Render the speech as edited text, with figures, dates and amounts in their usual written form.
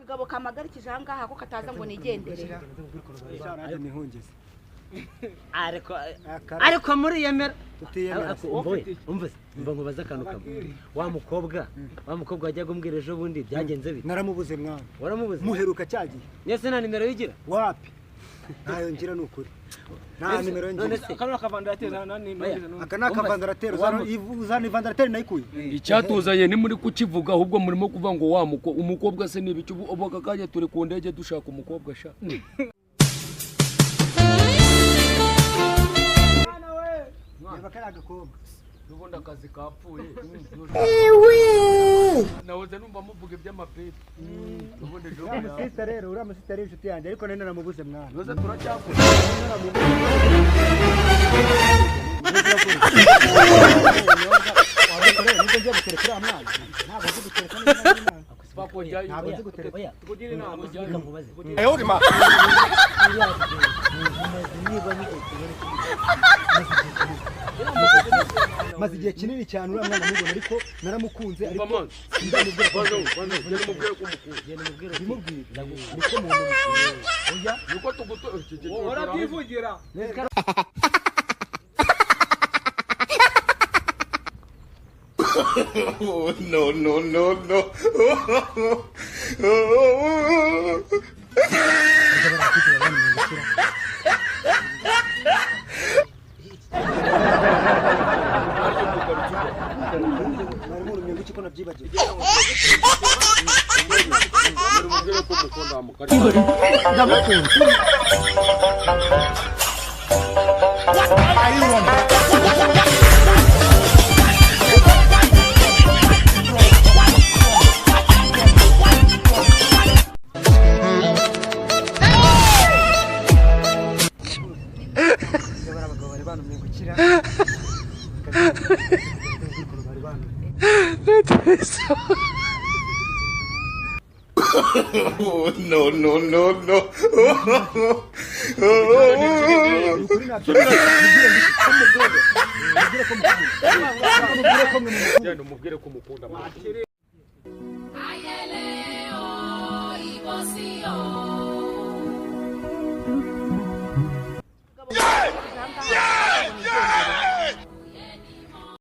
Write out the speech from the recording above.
kagabo kamagarikije aha ngaha ko kataza ngo nigendere ariko muri yemera umva nkubaza akantu kamwe wa mukobwa wajyaga umbwira ejo bundi byagenze bite? Naramubuze mwana. Waramubuze? Muheruka cyagiye. Nese nta nimero yigira? Wapi? Ntayo ngira nukuri. Nta nimero ngira. Akana kavandaratera nani nimero? Akana kavandaratera uzana ivandaratera nayikuye. Icyatuzanye ni muri kukivuga ahubwo murimo kuvuga ngo wa umukobwa se nibicu ubaka kanya turi ku ndege dushaka umukobwa sha. Nubundi akazi kapfuye. Nahoze numva muvuga iby'amapeti. Nubundi job ya. Sister rero uriya sister rero inshuti yanjye ariko nene namubuze mwana. Noze turacyakora. maze igihe kinini cyane uriya mwana mubona ariko naramukunze ariko Oh, no, no, no, no. Oh, no, no, no, no. Ayele o ibosi o